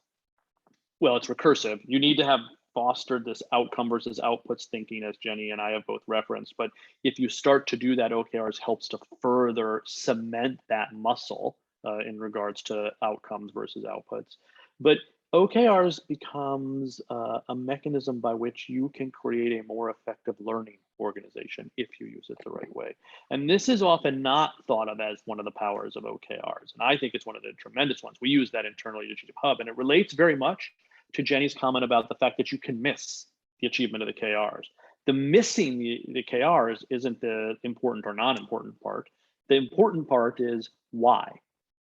well, it's recursive. You need to have fostered this outcome versus outputs thinking, as Jenny and I have both referenced. But if you start to do that, OKRs helps to further cement that muscle in regards to outcomes versus outputs. But OKRs becomes a mechanism by which you can create a more effective learning organization if you use it the right way. And this is often not thought of as one of the powers of OKRs. And I think it's one of the tremendous ones. We use that internally to Gtmhub, and it relates very much to Jenny's comment about the fact that you can miss the achievement of the KRs. The missing the KRs isn't the important or non-important part. The important part is why.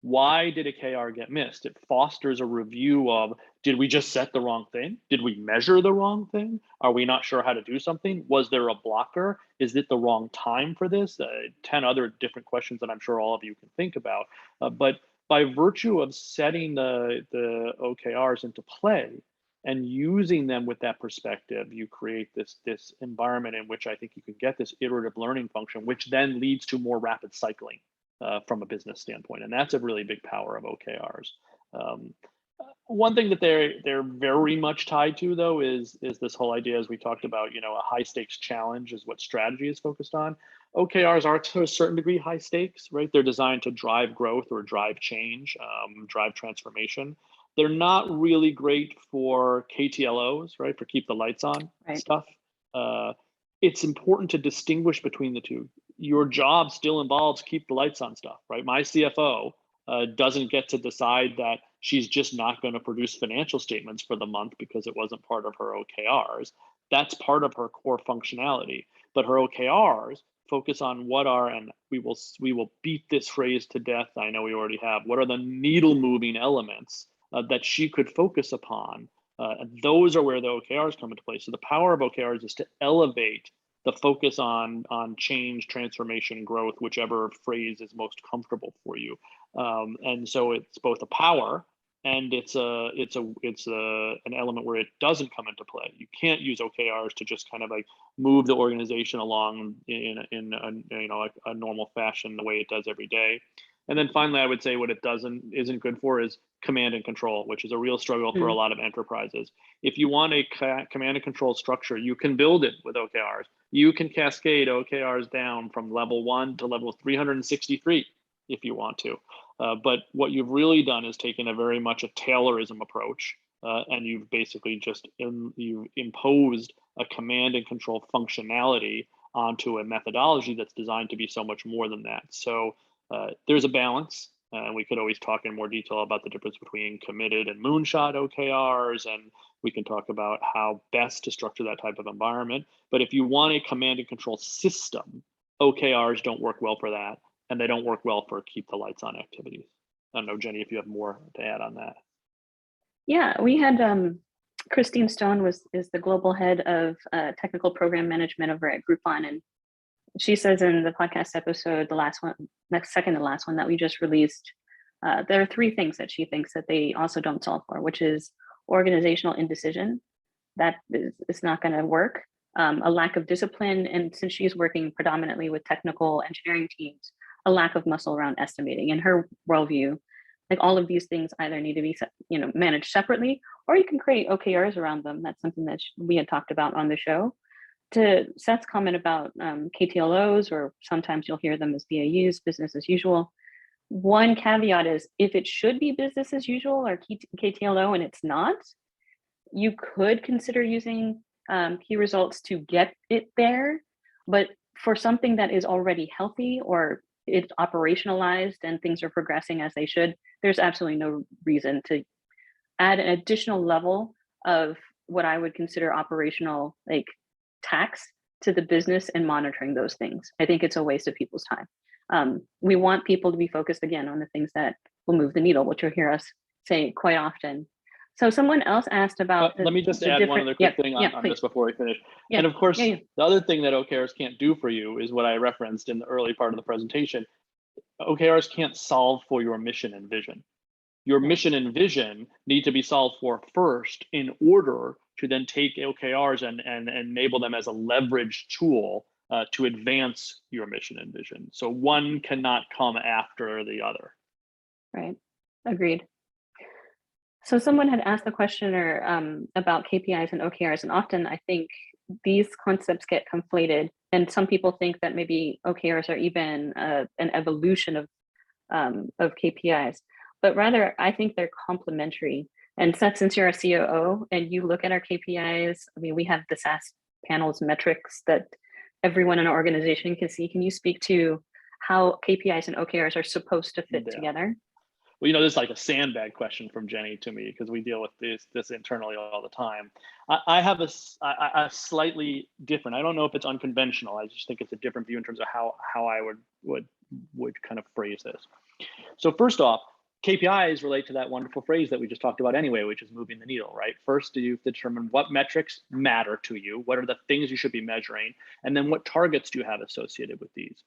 Why did a KR get missed? It fosters a review of, did we just set the wrong thing? Did we measure the wrong thing? Are we not sure how to do something? Was there a blocker? Is it the wrong time for this? 10 other different questions that I'm sure all of you can think about. But by virtue of setting the OKRs into play and using them with that perspective, you create this environment in which I think you can get this iterative learning function, which then leads to more rapid cycling from a business standpoint. And that's a really big power of OKRs. One thing that they're very much tied to, though, is this whole idea, as we talked about, a high stakes challenge is what strategy is focused on. OKRs are to a certain degree high stakes, right? They're designed to drive growth or drive change, drive transformation. They're not really great for KTLOs, right? For keep the lights on stuff. It's important to distinguish between the two. Your job still involves keep the lights on stuff, right? My CFO doesn't get to decide that she's just not going to produce financial statements for the month because it wasn't part of her OKRs. That's part of her core functionality. But her OKRs focus on what are, and we will beat this phrase to death, I know we already have, what are the needle moving elements that she could focus upon. And those are where the OKRs come into play. So the power of OKRs is to elevate the focus on change, transformation, growth, whichever phrase is most comfortable for you. And so it's both a power and it's an element where it doesn't come into play. You can't use OKRs to just kind of like move the organization along in a normal fashion the way it does every day. And then finally, I would say what it isn't good for is command and control, which is a real struggle for a lot of enterprises. If you want a command and control structure, you can build it with OKRs. You can cascade OKRs down from level 1 to level 363 if you want to. But what you've really done is taken a very much a Taylorism approach, and you've basically just you've imposed a command and control functionality onto a methodology that's designed to be so much more than that. So there's a balance. We could always talk in more detail about the difference between committed and moonshot OKRs, and we can talk about how best to structure that type of environment. But if you want a command and control system, OKRs don't work well for that, and they don't work well for keep the lights on activities. I don't know, Jenny, if you have more to add on that. Yeah, we had Christine Stone is the global head of technical program management over at Groupon, and she says in the podcast episode, second to last one that we just released, there are 3 things that she thinks that they also don't solve for, which is organizational indecision. That is not going to work. A lack of discipline, and since she's working predominantly with technical engineering teams, a lack of muscle around estimating. In her worldview, like all of these things either need to be managed separately, or you can create OKRs around them. That's something that we had talked about on the show. To Seth's comment about KTLOs, or sometimes you'll hear them as BAUs, business as usual. One caveat is if it should be business as usual or KTLO and it's not, you could consider using key results to get it there. But for something that is already healthy or it's operationalized and things are progressing as they should, there's absolutely no reason to add an additional level of what I would consider operational tax to the business and monitoring those things. I think it's a waste of people's time. We want people to be focused again on the things that will move the needle, which you'll hear us say quite often. So someone else asked about let me just add one other quick thing on this before we finish. And of course, the other thing that OKRs can't do for you is what I referenced in the early part of the presentation. OKRs can't solve for your mission and vision. Your mission and vision need to be solved for first in order to then take OKRs and enable them as a leverage tool to advance your mission and vision. So one cannot come after the other. Right, agreed. So someone had asked the questioner about KPIs and OKRs, and often I think these concepts get conflated, and some people think that maybe OKRs are even an evolution of KPIs. But rather, I think they're complementary. And Seth, since you're a COO and you look at our KPIs, I mean, we have the SaaS panels metrics that everyone in our organization can see. Can you speak to how KPIs and OKRs are supposed to fit together? Well, this is like a sandbag question from Jenny to me because we deal with this internally all the time. I have a slightly different, I don't know if it's unconventional, I just think it's a different view in terms of how I would kind of phrase this. So first off, KPIs relate to that wonderful phrase that we just talked about anyway, which is moving the needle, right? First, you determine what metrics matter to you, what are the things you should be measuring, and then what targets do you have associated with these.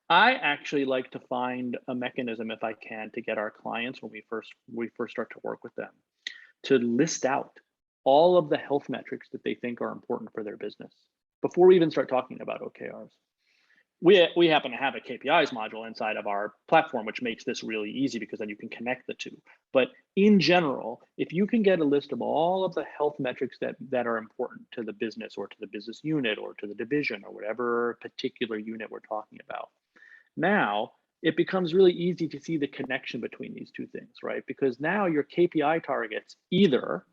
I actually like to find a mechanism, if I can, to get our clients when we first start to work with them, to list out all of the health metrics that they think are important for their business before we even start talking about OKRs. we happen to have a KPIs module inside of our platform, which makes this really easy because then you can connect the two. But in general, if you can get a list of all of the health metrics that are important to the business or to the business unit or to the division or whatever particular unit we're talking about, now it becomes really easy to see the connection between these two things, right? Because now your KPI targets either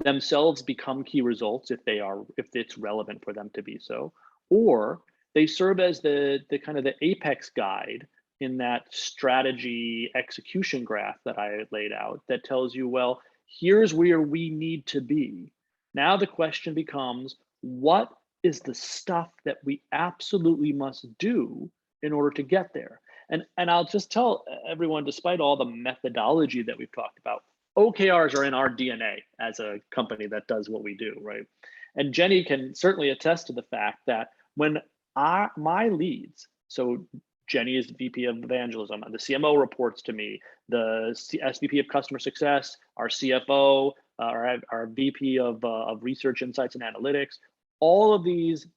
themselves become key results if it's relevant for them to be so, or they serve as the kind of the apex guide in that strategy execution graph that I laid out that tells you, well, here's where we need to be. Now the question becomes, what is the stuff that we absolutely must do in order to get there? And I'll just tell everyone, despite all the methodology that we've talked about, OKRs are in our DNA as a company that does what we do, right? And Jenny can certainly attest to the fact that when my leads, so Jenny is the VP of Evangelism, and the CMO reports to me, the SVP of Customer Success, our CFO, our VP of Research, Insights, and Analytics, all of these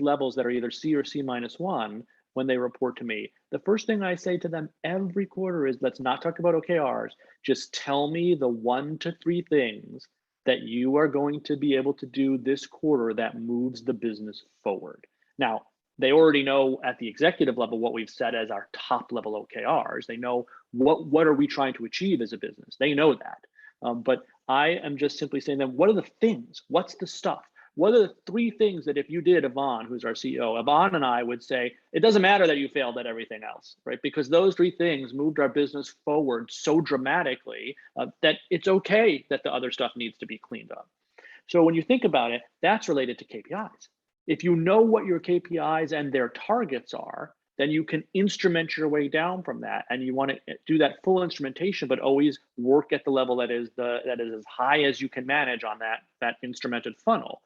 levels that are either C or C-1, when they report to me, the first thing I say to them every quarter is, let's not talk about OKRs, just tell me the 1 to 3 things that you are going to be able to do this quarter that moves the business forward. Now, they already know at the executive level what we've set as our top level OKRs. They know what are we trying to achieve as a business. They know that. But I am just simply saying to them, what are the things? What's the stuff? What are the 3 things that if you did, Yvonne, who's our CEO, Yvonne and I would say, it doesn't matter that you failed at everything else, right? Because those 3 things moved our business forward so dramatically that it's okay that the other stuff needs to be cleaned up. So when you think about it, that's related to KPIs. If you know what your KPIs and their targets are, then you can instrument your way down from that. And you want to do that full instrumentation, but always work at the level that is as high as you can manage on that instrumented funnel.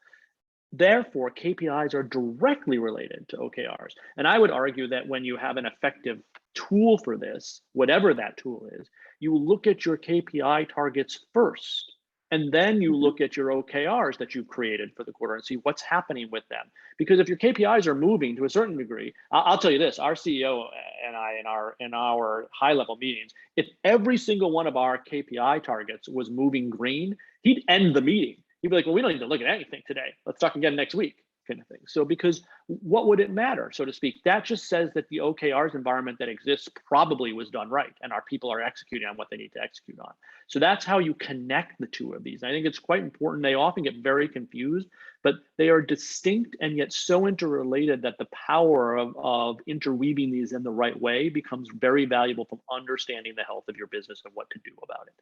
Therefore, KPIs are directly related to OKRs. And I would argue that when you have an effective tool for this, whatever that tool is, you look at your KPI targets first. And then you look at your OKRs that you've created for the quarter and see what's happening with them. Because if your KPIs are moving to a certain degree, I'll tell you this, our CEO and I in our high level meetings, if every single one of our KPI targets was moving green, he'd end the meeting. He'd be like, well, we don't need to look at anything today. Let's talk again next week, kind of thing. So because what would it matter, so to speak? That just says that the OKRs environment that exists probably was done right and our people are executing on what they need to execute on. So that's how you connect the two of these. And I think it's quite important. They often get very confused, but they are distinct and yet so interrelated that the power of interweaving these in the right way becomes very valuable from understanding the health of your business and what to do about it.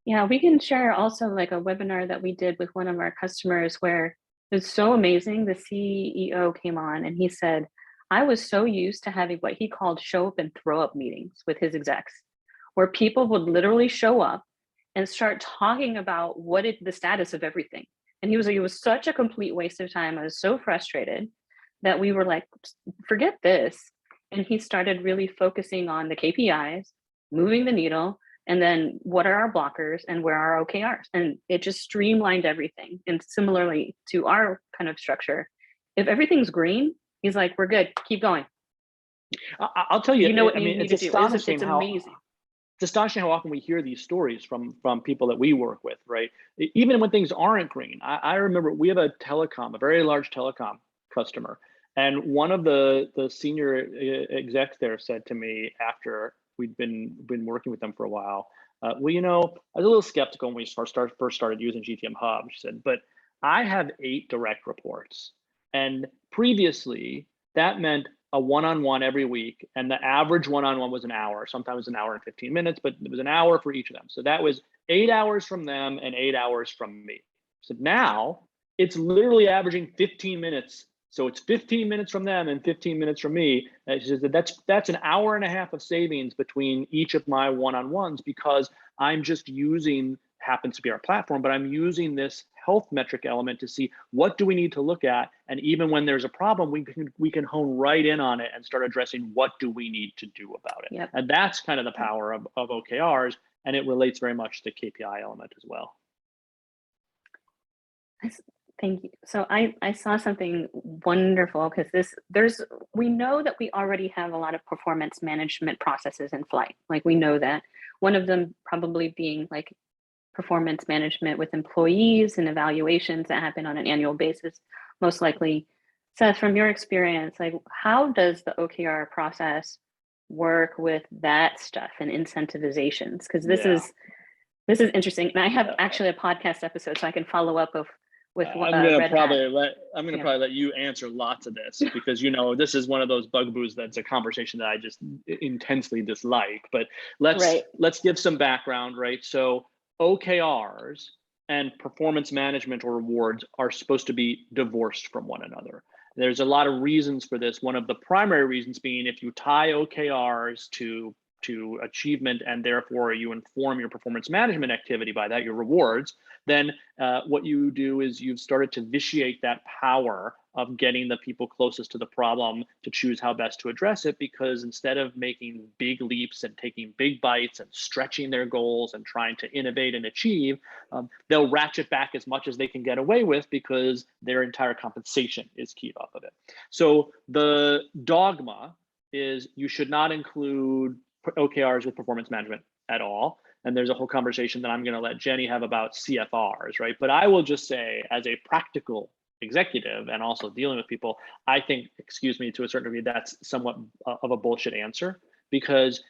Yeah, we can share also like a webinar that we did with one of our customers where it was so amazing. The CEO came on and he said, I was so used to having what he called show up and throw up meetings with his execs, where people would literally show up and start talking about the status of everything. And he was like, it was such a complete waste of time. I was so frustrated that we were like, forget this. And he started really focusing on the KPIs, moving the needle, and then what are our blockers and where are our OKRs? And it just streamlined everything. And similarly to our kind of structure, if everything's green, he's like, we're good, keep going. I'll tell you, you know what I you mean, need it's to do. astonishing It's how amazing. It's astonishing how often we hear these stories from people that we work with, right? Even when things aren't green. I remember we have a very large telecom customer. And one of the senior execs there said to me after we'd been working with them for a while, well, you know, I was a little skeptical when we first started using Gtmhub. She said, but I have 8 direct reports. And previously that meant a one-on-one every week. And the average one-on-one was an hour, sometimes an hour and 15 minutes, but it was an hour for each of them. So that was 8 hours from them and 8 hours from me. So now it's literally averaging 15 minutes. So it's 15 minutes from them and 15 minutes from me. And she says that's an hour and a half of savings between each of my one-on-ones because I'm just using, happens to be our platform, but I'm using this health metric element to see what do we need to look at. And even when there's a problem, we can hone right in on it and start addressing what do we need to do about it. Yep. And that's kind of the power of OKRs. And it relates very much to the KPI element as well. Thank you. So I saw something wonderful because we know that we already have a lot of performance management processes in flight. Like we know that. One of them probably being like performance management with employees and evaluations that happen on an annual basis, most likely. Seth, from your experience, like how does the OKR process work with that stuff and incentivizations? Because this is interesting. And I have actually a podcast episode, so I can follow up with I'm gonna Red probably Hat. probably let you answer lots of this because this is one of those bugaboo's that's a conversation that I just intensely dislike. But let's give some background, right? So OKRs and performance management or rewards are supposed to be divorced from one another. There's a lot of reasons for this. One of the primary reasons being if you tie OKRs to achievement and therefore you inform your performance management activity by that, your rewards, then what you do is you've started to vitiate that power of getting the people closest to the problem to choose how best to address it, because instead of making big leaps and taking big bites and stretching their goals and trying to innovate and achieve, they'll ratchet back as much as they can get away with because their entire compensation is keyed off of it. So the dogma is you should not include OKRs with performance management at all. And there's a whole conversation that I'm going to let Jenny have about CFRs, right? But I will just say, as a practical executive and also dealing with people, I think, excuse me, to a certain degree, that's somewhat of a bullshit answer, because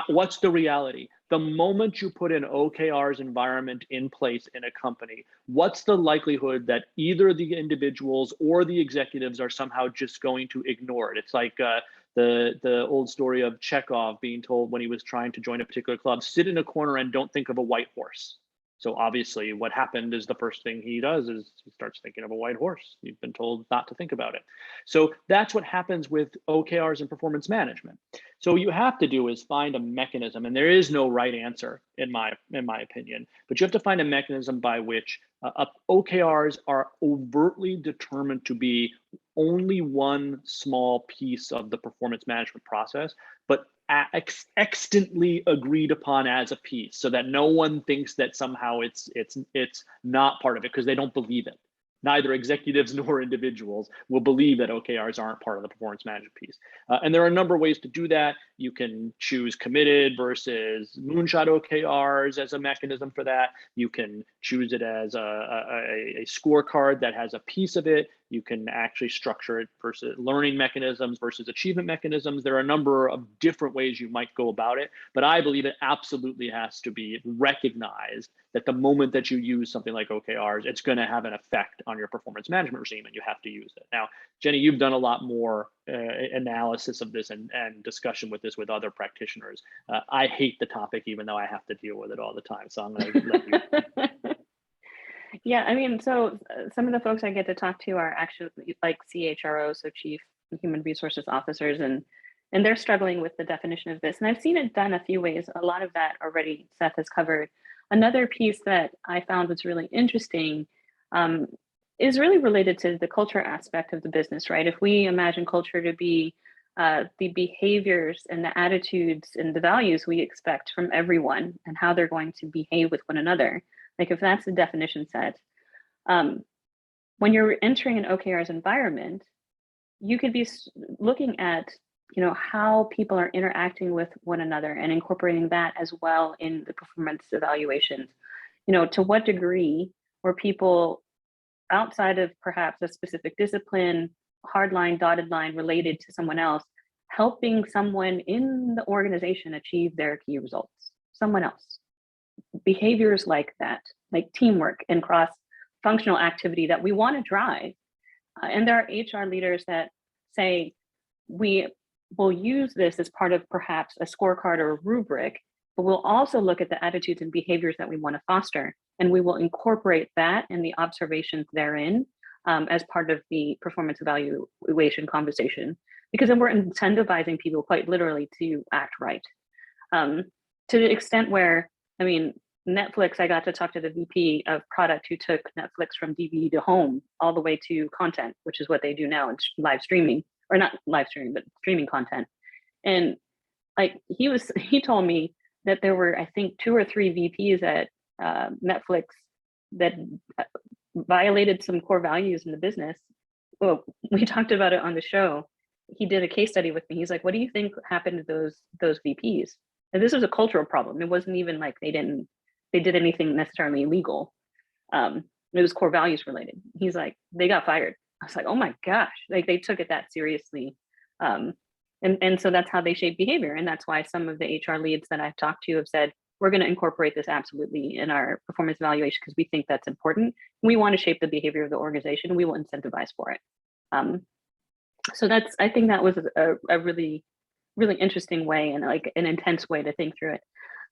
what's the reality? The moment you put an OKRs environment in place in a company, what's the likelihood that either the individuals or the executives are somehow just going to ignore it? It's like the old story of Chekhov being told when he was trying to join a particular club, sit in a corner and don't think of a white horse. So obviously what happened is the first thing he does is he starts thinking of a white horse. You've been told not to think about it. So that's what happens with OKRs and performance management. So what you have to do is find a mechanism, and there is no right answer in my opinion, but you have to find a mechanism by which OKRs are overtly determined to be only one small piece of the performance management process, but extantly agreed upon as a piece, so that no one thinks that somehow it's not part of it, because they don't believe it. Neither executives nor individuals will believe that OKRs aren't part of the performance management piece. And there are a number of ways to do that. You can choose committed versus moonshot OKRs as a mechanism for that. You can choose it as a scorecard that has a piece of it. You can actually structure it versus learning mechanisms versus achievement mechanisms. There are a number of different ways you might go about it, but I believe it absolutely has to be recognized that the moment that you use something like OKRs, it's going to have an effect on your performance management regime, and you have to use it. Now, Jenny, you've done a lot more analysis of this and discussion with this with other practitioners. I hate the topic, even though I have to deal with it all the time. So I'm going to let you. Yeah, I mean, so some of the folks I get to talk to are actually like CHROs, so Chief Human Resources Officers, and they're struggling with the definition of this. And I've seen it done a few ways. A lot of that already Seth has covered. Another piece that I found was really interesting is really related to the culture aspect of the business, right? If we imagine culture to be the behaviors and the attitudes and the values we expect from everyone and how they're going to behave with one another, like if that's the definition set, when you're entering an OKRs environment, you could be looking at how people are interacting with one another and incorporating that as well in the performance evaluations. To what degree were people outside of perhaps a specific discipline, hard line, dotted line related to someone else, helping someone in the organization achieve their key results, someone else. Behaviors like that, like teamwork and cross-functional activity that we want to drive. And there are HR leaders that say, we will use this as part of perhaps a scorecard or a rubric, but we'll also look at the attitudes and behaviors that we want to foster, and we will incorporate that and the observations therein as part of the performance evaluation conversation, because then we're incentivizing people quite literally to act right. To the extent where, I mean, Netflix, I got to talk to the VP of product who took Netflix from DVD to home all the way to content, which is what they do now, it's live streaming, or not live streaming, but streaming content. And like he told me that there were, I think, 2 or 3 VPs at Netflix that violated some core values in the business. Well, we talked about it on the show. He did a case study with me. He's like, what do you think happened to those VPs? And this was a cultural problem. It wasn't even like they did anything necessarily illegal. It was core values related. He's like, they got fired. I was like, oh my gosh, like they took it that seriously. And so that's how they shape behavior. And that's why some of the HR leads that I've talked to have said, we're going to incorporate this absolutely in our performance evaluation because we think that's important. We want to shape the behavior of the organization. We will incentivize for it. So I think that was a really, really interesting way and like an intense way to think through it.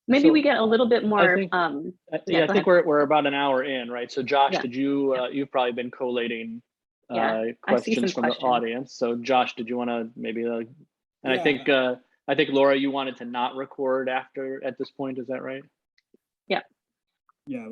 Maybe So we get a little bit more. I think we're about an hour in, right? So Josh, Yeah. did you, you've probably been collating questions from the audience. So Josh, did you want to maybe, and Yeah. I think Laura, you wanted to not record at this point, is that right? Yeah. Yeah,